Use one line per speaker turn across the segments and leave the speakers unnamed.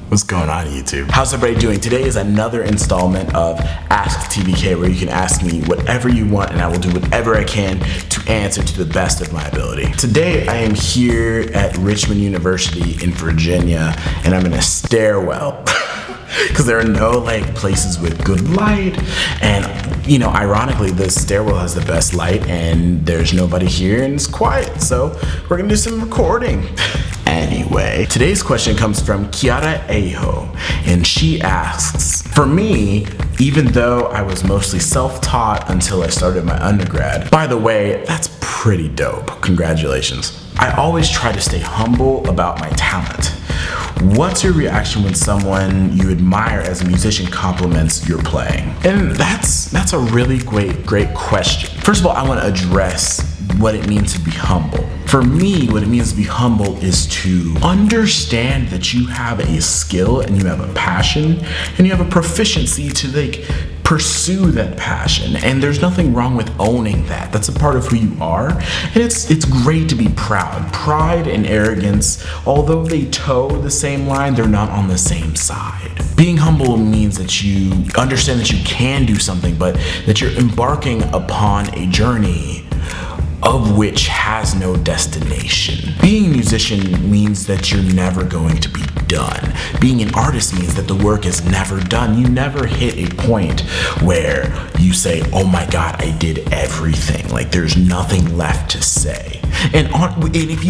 What's going on, YouTube? How's everybody doing? Today is another installment of Ask TVK, where you can ask me whatever you want and I will do whatever I can to answer to the best of my ability. Today I am here at Richmond University in Virginia, and I'm in a stairwell because there are no places with good light, and ironically the stairwell has the best light and there's nobody here and it's quiet, so we're gonna do some recording. Anyway, today's question comes from Kiara Eho, and she asks, for me, even though I was mostly self-taught until I started my undergrad, by the way, that's pretty dope, congratulations. I always try to stay humble about my talent. What's your reaction when someone you admire as a musician compliments your playing? And that's a really great question. First of all, I want to address what it means to be humble. For me, what it means to be humble is to understand that you have a skill and you have a passion and you have a proficiency to pursue that passion, and there's nothing wrong with owning that. That's a part of who you are, and it's great to be proud. Pride and arrogance, although they toe the same line, they're not on the same side. Being humble means that you understand that you can do something, but that you're embarking upon a journey of which has no destination. Being a musician means that you're never going to be done. Being an artist means that the work is never done. You never hit a point where you say, oh my God, I did everything. There's nothing left to say. And if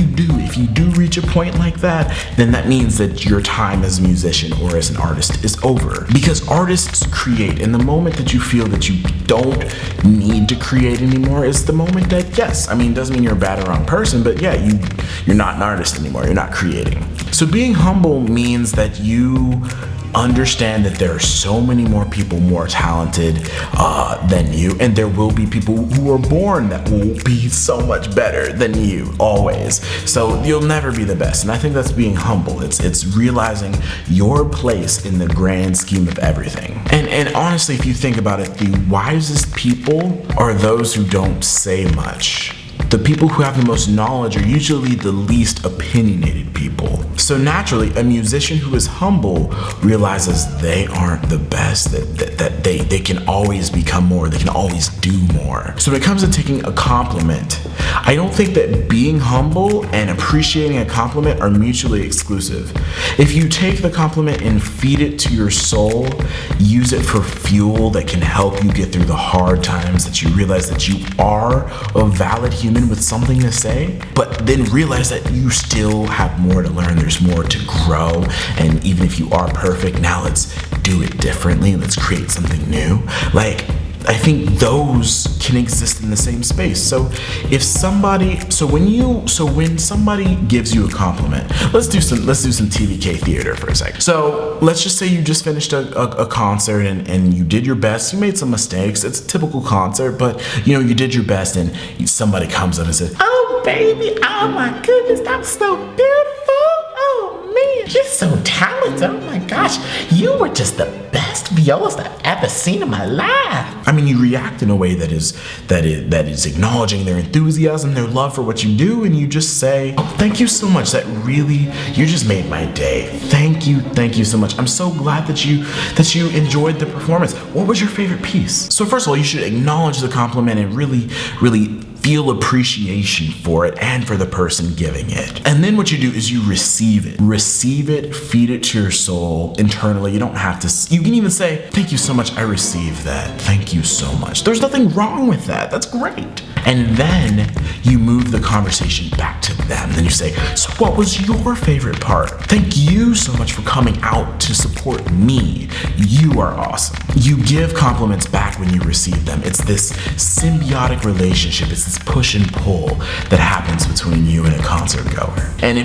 you do reach a point like that, then that means that your time as a musician or as an artist is over. Because artists create, and the moment that you feel that you don't need to create anymore is the moment that, yes, it doesn't mean you're a bad or wrong person, but yeah, you're not an artist anymore, you're not creating. So being humble means that you understand that there are so many more people more talented than you, and there will be people who are born that will be so much better than you, always. So you'll never be the best, and I think that's being humble. It's realizing your place in the grand scheme of everything. And honestly, if you think about it, the wisest people are those who don't say much. The people who have the most knowledge are usually the least opinionated people. So naturally, a musician who is humble realizes they aren't the best, that they can always become more, they can always do more. So when it comes to taking a compliment, I don't think that being humble and appreciating a compliment are mutually exclusive. If you take the compliment and feed it to your soul, use it for fuel that can help you get through the hard times, that you realize that you are a valid human with something to say, but then realize that you still have more to learn, there's more to grow, and even if you are perfect, now let's do it differently, let's create something new. I think those can exist in the same space. So when somebody gives you a compliment, let's do some TVK theater for a second. So let's just say you just finished a concert and you did your best. You made some mistakes. It's a typical concert, but you did your best, and somebody comes up and says, "Oh baby, oh my goodness, that was so beautiful. Oh man, you're so talented. Oh my gosh, you were just the best violist I've ever seen in my life." You react in a way that is acknowledging their enthusiasm, their love for what you do, and you just say, "Oh, thank you so much. You just made my day. Thank you so much. I'm so glad that you enjoyed the performance. What was your favorite piece?" So first of all, you should acknowledge the compliment and really feel appreciation for it and for the person giving it. And then what you do is you receive it, feed it to your soul internally. You don't have to, you can even say, "Thank you so much, I received that. Thank you so much." There's nothing wrong with that. That's great. And then you move the conversation back to them. Then you say, "So what was your favorite part? Thank you so much for coming out to support me. You are awesome." You give compliments back when you receive them. It's this symbiotic relationship. It's this push and pull that happens between you and a concert goer. And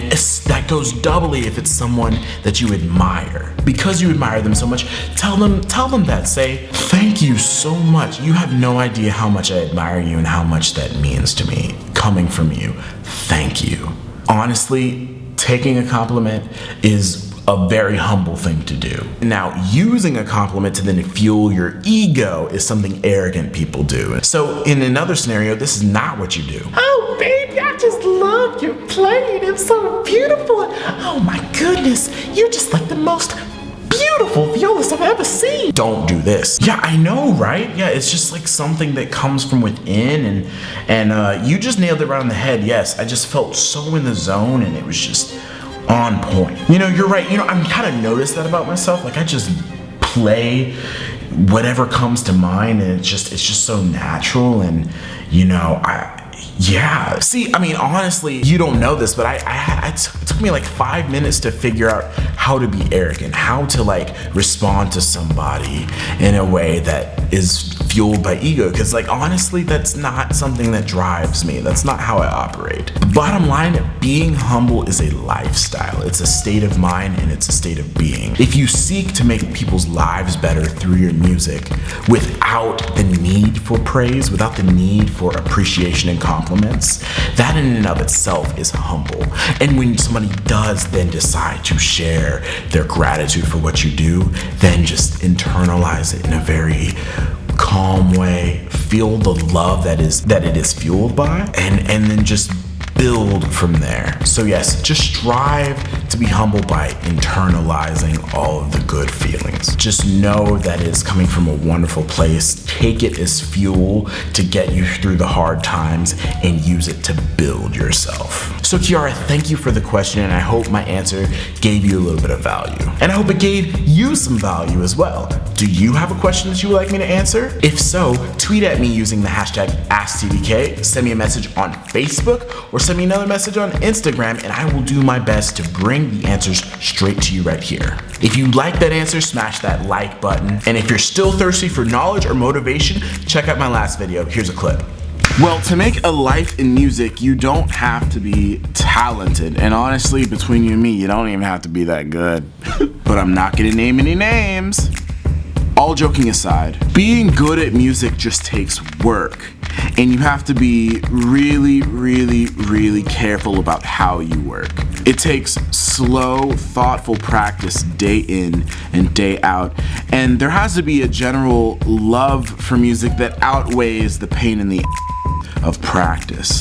that goes doubly if it's someone that you admire. Because you admire them so much, tell them that. Say, "Thank you so much. You have no idea how much I admire you and how much that means to me. Coming from you, thank you." Honestly, taking a compliment is a very humble thing to do. Now, using a compliment to then fuel your ego is something arrogant people do. So in another scenario, this is not what you do. "Oh baby, I just love love your playing. It's so beautiful. Oh my goodness, you're just like the most beautiful violist I've ever seen. Don't do this. Yeah, I know, right? Yeah, it's just like something that comes from within, and you just nailed it right on the head. Yes, I just felt so in the zone, and it was just on point. You know, you're right. You know, I'm kind of noticed that about myself. Like I just play whatever comes to mind, and it's just so natural, and you know, yeah. See, I mean, honestly, you don't know this, but it took me like 5 minutes to figure out how to be arrogant, how to like respond to somebody in a way that is fueled by ego. Because like, honestly, that's not something that drives me. That's not how I operate. The bottom line, being humble is a lifestyle. It's a state of mind, and it's a state of being. If you seek to make people's lives better through your music without the need for praise, without the need for appreciation and compliments, that in and of itself is humble. And when somebody does then decide to share their gratitude for what you do, then just internalize it in a very calm way, feel the love that it is fueled by, and then just build from there. So yes, just strive to be humble by internalizing all of the good feelings. Just know that it's coming from a wonderful place. Take it as fuel to get you through the hard times and use it to build yourself. So Tiara, thank you for the question, and I hope my answer gave you a little bit of value. And I hope it gave you some value as well. Do you have a question that you would like me to answer? If so, tweet at me using the hashtag AskTVK, send me a message on Facebook, or send me another message on Instagram, and I will do my best to bring the answers straight to you right here. If you like that answer, smash that like button. And if you're still thirsty for knowledge or motivation, check out my last video. Here's a clip. Well, to make a life in music, you don't have to be talented. And honestly, between you and me, you don't even have to be that good. But I'm not gonna name any names. All joking aside, being good at music just takes work. And you have to be really, really, really careful about how you work. It takes slow, thoughtful practice day in and day out. And there has to be a general love for music that outweighs the pain in the of practice.